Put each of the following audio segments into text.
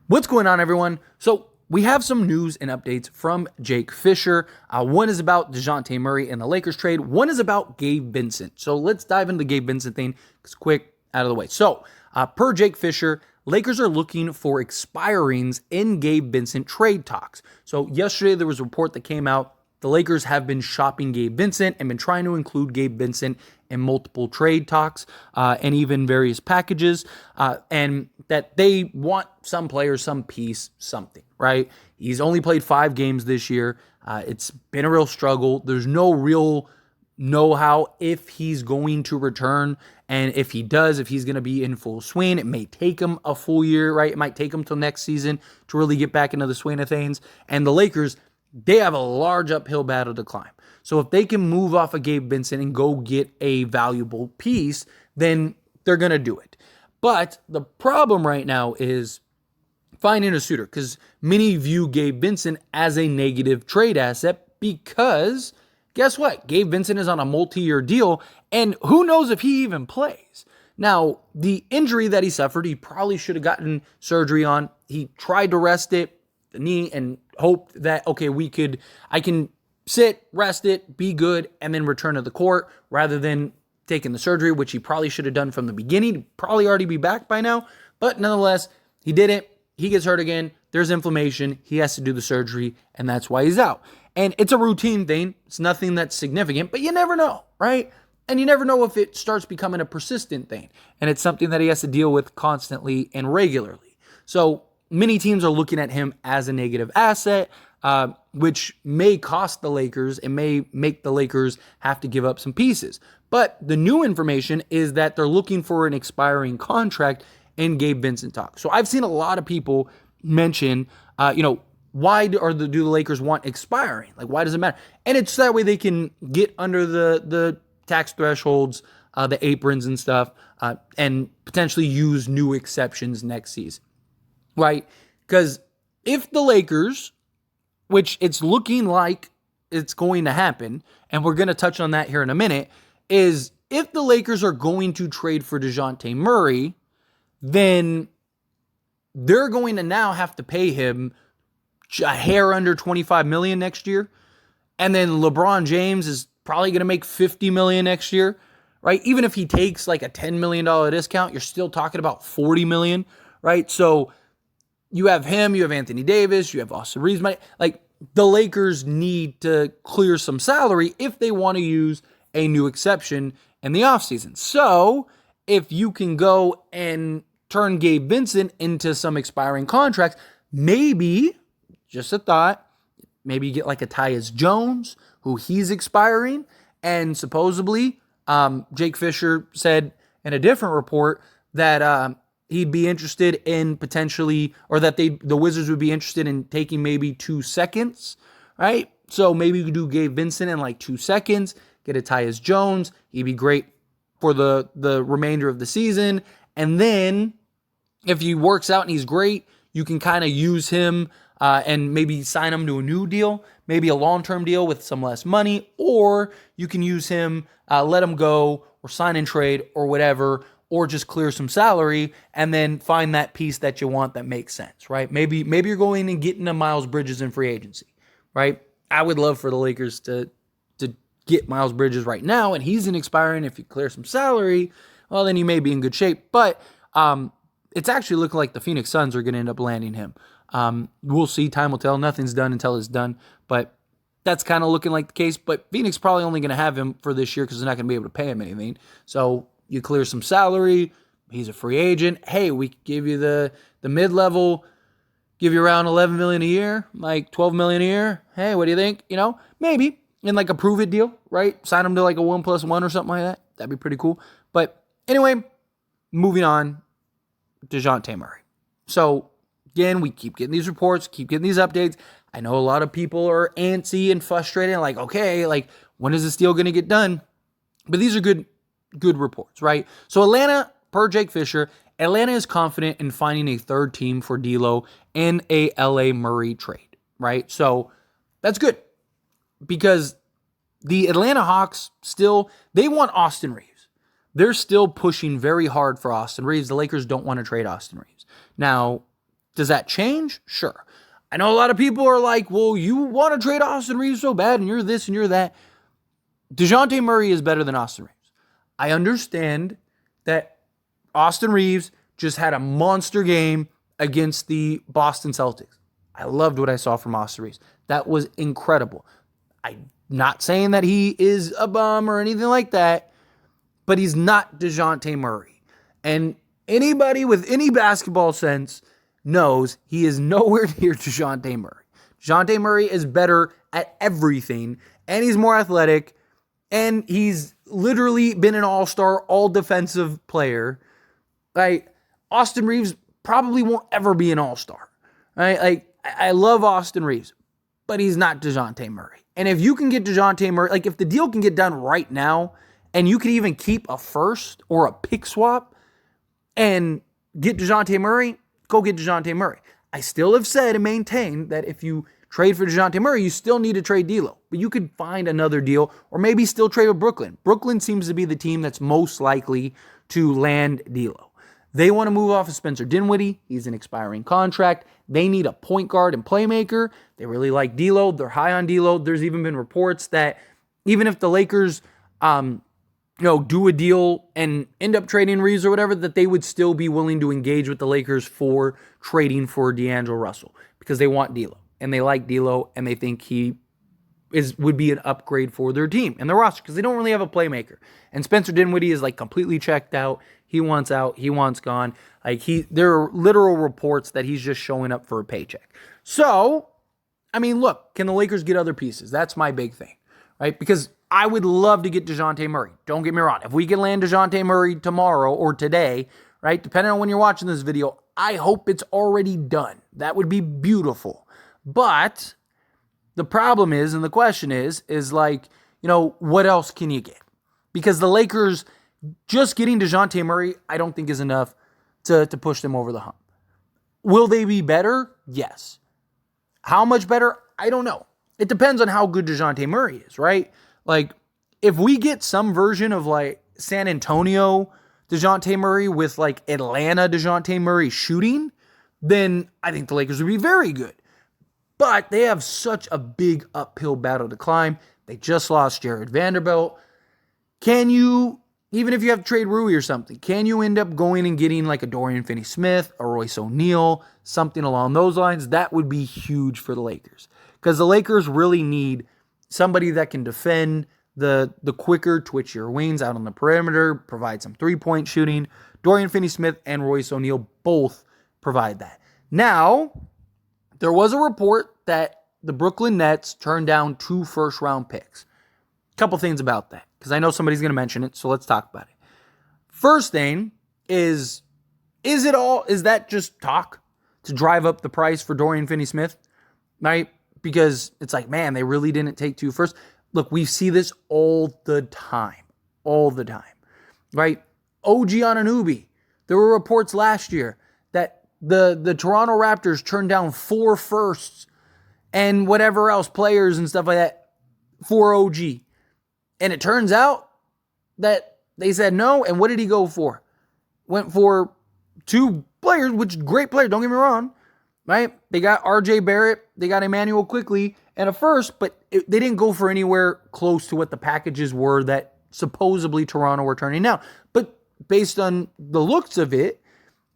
What's going on, everyone? So we have some news and updates from Jake Fisher. One is about Dejounte Murray and the Lakers trade. One is about Gabe Vincent. So let's dive into the Gabe Vincent thing. It's quick, out of the way. So per Jake Fisher, Lakers are looking for expirings in Gabe Vincent trade talks. So yesterday there was a report that came out. The Lakers have been shopping Gabe Vincent and been trying to include Gabe Vincent in multiple trade talks and even various packages, and that they want some players, some piece, something, right? He's only played 5 games this year. It's been a real struggle. There's no real know-how if he's going to return, and if he does, if he's going to be in full swing. It may take him a full year, right? It might take him till next season to really get back into the swing of things. And the Lakers, they have a large uphill battle to climb. So if they can move off of Gabe Vincent and go get a valuable piece, then they're going to do it. But the problem right now is finding a suitor, because many view Gabe Vincent as a negative trade asset because guess what? Gabe Vincent is on a multi-year deal, and who knows if he even plays. Now, the injury that he suffered, he probably should have gotten surgery on. He tried to rest it, the knee, and hoped that, okay, I can sit, rest it, be good, and then return to the court rather than taking the surgery, which he probably should have done from the beginning. He'd probably already be back by now. But nonetheless, he didn't. He gets hurt again. There's inflammation. He has to do the surgery, and that's why he's out. And it's a routine thing. It's nothing that's significant, but you never know, right? And you never know if it starts becoming a persistent thing. And it's something that he has to deal with constantly and regularly. So many teams are looking at him as a negative asset, which may cost the Lakers and may make the Lakers have to give up some pieces. But the new information is that they're looking for an expiring contract in Gabe Vincent talk. So I've seen a lot of people mention, why do the Lakers want expiring? Like, why does it matter? And it's that way they can get under the tax thresholds, the aprons and stuff, and potentially use new exceptions next season, right? Because if the Lakers, which it's looking like it's going to happen, and we're going to touch on that here in a minute, is if the Lakers are going to trade for Dejounte Murray, then they're going to now have to pay him a hair under $25 million next year. And then LeBron James is probably going to make $50 million next year, right? Even if he takes like a $10 million discount, you're still talking about $40 million, right? So you have him, you have Anthony Davis, you have Austin Reeves. Like, the Lakers need to clear some salary if they want to use a new exception in the offseason. So if you can go and turn Gabe Vincent into some expiring contracts, maybe, just a thought, maybe you get like a Tyus Jones, who he's expiring, and supposedly Jake Fisher said in a different report that he'd be interested in potentially, or that the Wizards would be interested in taking maybe 2 seconds, right? So maybe you could do Gabe Vincent in like 2 seconds, get a Tyus Jones. He'd be great for the remainder of the season. And then if he works out and he's great, you can kind of use him and maybe sign him to a new deal, maybe a long-term deal with some less money, or you can use him, let him go, or sign and trade, or whatever, or just clear some salary and then find that piece that you want that makes sense, right? Maybe you're going and getting a Miles Bridges in free agency, right? I would love for the Lakers to get Miles Bridges right now, and he's an expiring. If you clear some salary, well, then you may be in good shape. But it's actually looking like the Phoenix Suns are going to end up landing him. We'll see. Time will tell. Nothing's done until it's done. But that's kind of looking like the case. But Phoenix probably only going to have him for this year because they're not going to be able to pay him anything. So you clear some salary. He's a free agent. Hey, we could give you the mid-level, give you around $11 million a year, like $12 million a year. Hey, what do you think? Maybe in like a prove-it deal, right? Sign him to like a 1+1 or something like that. That'd be pretty cool. But anyway, moving on, Dejounte Murray. So again, we keep getting these reports, keep getting these updates. I know a lot of people are antsy and frustrated, like, okay, like, when is this deal going to get done? But these are good reports, right? So Atlanta, per Jake Fisher, Atlanta is confident in finding a third team for D'Lo in a LA Murray trade, right? So that's good because the Atlanta Hawks they want Austin Reeves. They're still pushing very hard for Austin Reeves. The Lakers don't want to trade Austin Reeves. Now, Does that change? Sure. I know a lot of people are like, well, you want to trade Austin Reeves so bad, and you're this and you're that. Dejounte Murray is better than Austin Reeves. I understand that Austin Reeves just had a monster game against the Boston Celtics. I loved what I saw from Austin Reeves. That was incredible. I'm not saying that he is a bum or anything like that, but he's not Dejounte Murray. And anybody with any basketball sense knows he is nowhere near Dejounte Murray. Dejounte Murray is better at everything, and he's more athletic, and he's literally been an all-star, all-defensive player. Like, Austin Reeves probably won't ever be an all-star. Right? Like, I love Austin Reeves, but he's not Dejounte Murray. And if you can get Dejounte Murray, like if the deal can get done right now, and you could even keep a first or a pick swap and get Dejounte Murray, go get Dejounte Murray. I still have said and maintained that if you trade for Dejounte Murray, you still need to trade D'Lo. But you could find another deal or maybe still trade with Brooklyn. Brooklyn seems to be the team that's most likely to land D'Lo. They want to move off of Spencer Dinwiddie. He's an expiring contract. They need a point guard and playmaker. They really like D'Lo. They're high on D'Lo. There's even been reports that even if the Lakers do a deal and end up trading Reeves or whatever, that they would still be willing to engage with the Lakers for trading for D'Angelo Russell because they want D'Lo and they like D'Lo and they think he would be an upgrade for their team and their roster because they don't really have a playmaker. And Spencer Dinwiddie is like completely checked out. He wants out. He wants gone. There are literal reports that he's just showing up for a paycheck. So, I mean, look, can the Lakers get other pieces? That's my big thing, right? Because I would love to get Dejounte Murray. Don't get me wrong. If we can land Dejounte Murray tomorrow or today, right, depending on when you're watching this video, I hope it's already done. That would be beautiful. But the problem is, and the question is like, what else can you get? Because the Lakers, just getting Dejounte Murray, I don't think is enough to push them over the hump. Will they be better? Yes. How much better? I don't know. It depends on how good Dejounte Murray is, right? Like, if we get some version of, like, San Antonio Dejounte Murray with, like, Atlanta Dejounte Murray shooting, then I think the Lakers would be very good. But they have such a big uphill battle to climb. They just lost Jared Vanderbilt. Can you, even if you have to trade Rui or something, can you end up going and getting, like, a Dorian Finney-Smith, a Royce O'Neal, something along those lines? That would be huge for the Lakers. Because the Lakers really need somebody that can defend the quicker, twitchier wings out on the perimeter, provide some three-point shooting. Dorian Finney-Smith and Royce O'Neal both provide that. Now, there was a report that the Brooklyn Nets turned down 2 first-round picks. A couple things about that, because I know somebody's going to mention it, so let's talk about it. First thing is that just talk to drive up the price for Dorian Finney-Smith, right? Because it's like, man, they really didn't take 2 first. Look, we see this all the time, right? OG Anunoby. There were reports last year that the Toronto Raptors turned down 4 firsts and whatever else, players and stuff like that, for OG. And it turns out that they said no, and what did he go for? Went for 2 players, which great players, don't get me wrong, right? They got RJ Barrett, they got Emmanuel Quickley, and a first, but they didn't go for anywhere close to what the packages were that supposedly Toronto were turning down. But based on the looks of it,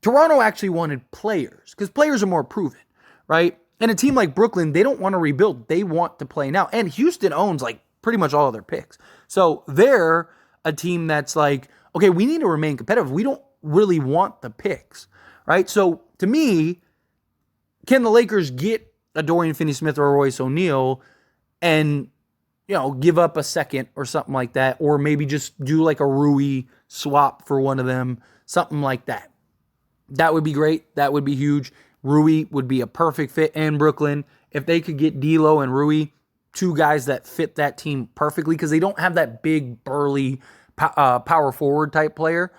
Toronto actually wanted players, because players are more proven, right? And a team like Brooklyn, they don't want to rebuild. They want to play now. And Houston owns like pretty much all of their picks. So they're a team that's like, okay, we need to remain competitive. We don't really want the picks, right? So to me, can the Lakers get a Dorian Finney-Smith or a Royce O'Neal and, give up a second or something like that, or maybe just do like a Rui swap for one of them, something like that? That would be great. That would be huge. Rui would be a perfect fit in Brooklyn. If they could get D'Lo and Rui, 2 guys that fit that team perfectly, because they don't have that big, burly, power forward type player,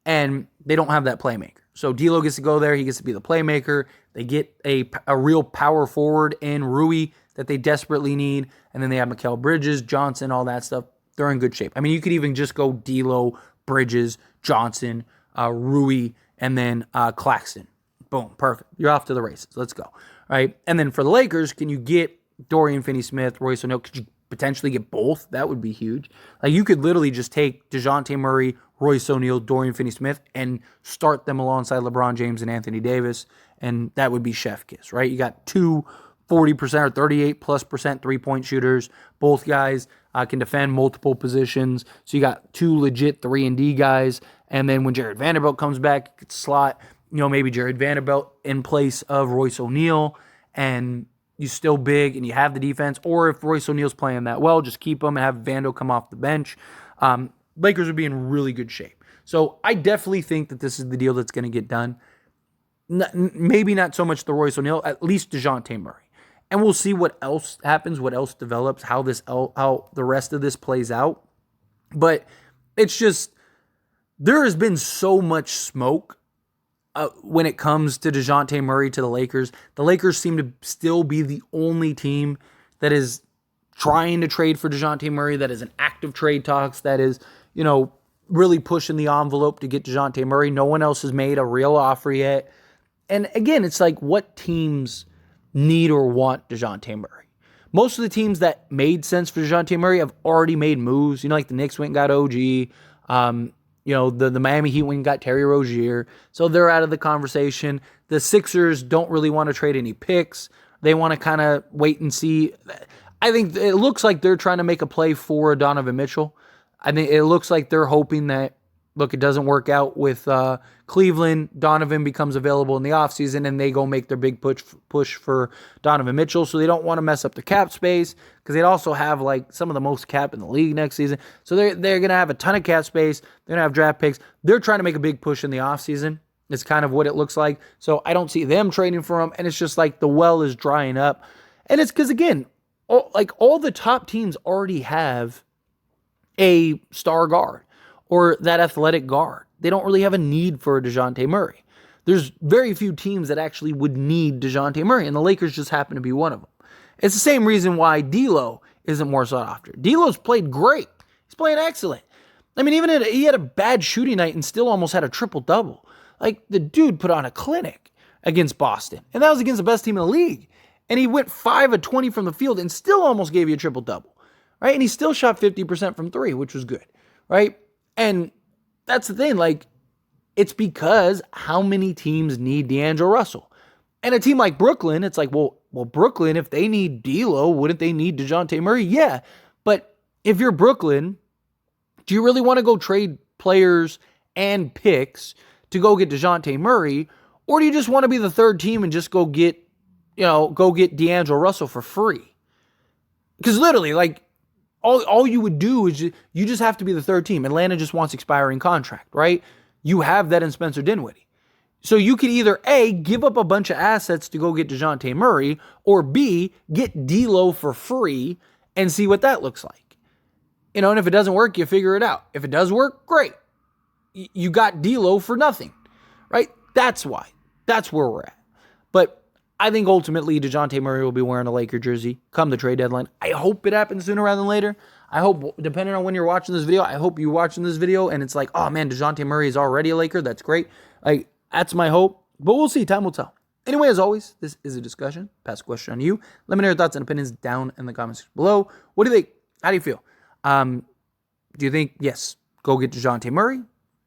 and they don't have that playmaker. So D'Lo gets to go there. He gets to be the playmaker. They get a real power forward in Rui that they desperately need, and then they have Mikal Bridges, Johnson, all that stuff. They're in good shape. I mean, you could even just go D'Lo, Bridges, Johnson, Rui, and then Claxton. Boom, perfect. You're off to the races. Let's go. All right. And then for the Lakers, can you get Dorian Finney-Smith, Royce O'Neal? Could you potentially get both? That would be huge. Like, you could literally just take Dejounte Murray, Royce O'Neal, Dorian Finney-Smith, and start them alongside LeBron James and Anthony Davis, and that would be chef kiss, right? You got two 40% or 38+% three-point shooters. Both guys can defend multiple positions. So you got two legit 3-and-D guys. And then when Jared Vanderbilt comes back, you could slot, maybe Jared Vanderbilt in place of Royce O'Neal, and you still big and you have the defense. Or if Royce O'Neal's playing that well, just keep him and have Vando come off the bench. Lakers would be in really good shape. So I definitely think that this is the deal that's going to get done. Maybe not so much the Royce O'Neal, at least Dejounte Murray. And we'll see what else happens, what else develops, how the rest of this plays out. But it's just, there has been so much smoke when it comes to Dejounte Murray to the Lakers. The Lakers seem to still be the only team that is trying to trade for Dejounte Murray, that is in active trade talks, that is, really pushing the envelope to get Dejounte Murray. No one else has made a real offer yet. And again, it's like, what teams need or want Dejounte Murray? Most of the teams that made sense for Dejounte Murray have already made moves. Like the Knicks went and got OG. The Miami Heat went and got Terry Rozier. So they're out of the conversation. The Sixers don't really want to trade any picks. They want to kind of wait and see. I think it looks like they're trying to make a play for Donovan Mitchell. I think it looks like they're hoping that, look, it doesn't work out with Cleveland. Donovan becomes available in the offseason, and they go make their big push for Donovan Mitchell. So they don't want to mess up the cap space, because they'd also have like some of the most cap in the league next season. So they're going to have a ton of cap space. They're going to have draft picks. They're trying to make a big push in the offseason. It's kind of what it looks like. So I don't see them trading for him, and it's just like the well is drying up. And it's because, again, all the top teams already have a star guard or that athletic guard. They don't really have a need for Dejounte Murray. There's very few teams that actually would need Dejounte Murray, and the Lakers just happen to be one of them. It's the same reason why D'Lo isn't more sought after. D'Lo's played great. He's playing excellent. I mean, even he had a bad shooting night and still almost had a triple-double. Like, the dude put on a clinic against Boston, and that was against the best team in the league. And he went 5 of 20 from the field and still almost gave you a triple-double, right? And he still shot 50% from three, which was good, right? And that's the thing, like, it's because how many teams need D'Angelo Russell? And a team like Brooklyn, it's like, well, Brooklyn, if they need D'Lo, wouldn't they need Dejounte Murray? Yeah, but if you're Brooklyn, do you really want to go trade players and picks to go get Dejounte Murray, or do you just want to be the third team and just go get D'Angelo Russell for free? Because literally, like, all you would do is you just have to be the third team. Atlanta just wants expiring contract, right? You have that in Spencer Dinwiddie. So you could either A, give up a bunch of assets to go get Dejounte Murray, or B, get D'Lo for free and see what that looks like. And if it doesn't work, you figure it out. If it does work, great. You got D'Lo for nothing, right? That's why. That's where we're at. But I think ultimately Dejounte Murray will be wearing a Laker jersey come the trade deadline. I hope it happens sooner rather than later. I hope, depending on when you're watching this video, I hope you're watching this video and it's like, oh man, Dejounte Murray is already a Laker. That's great. Like, that's my hope. But we'll see. Time will tell. Anyway, as always, this is a discussion. Pass a question on you. Let me know your thoughts and opinions down in the comments below. What do you think? How do you feel? Do you think, yes, go get Dejounte Murray?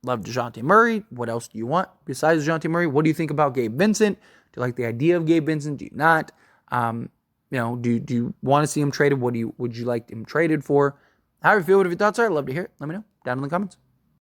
Love Dejounte Murray. What else do you want besides Dejounte Murray? What do you think about Gabe Vincent? Do you like the idea of Gabe Vincent? Do you not? Do you want to see him traded? Would you like him traded for? How do you feel? What your thoughts are? I'd love to hear it. Let me know down in the comments.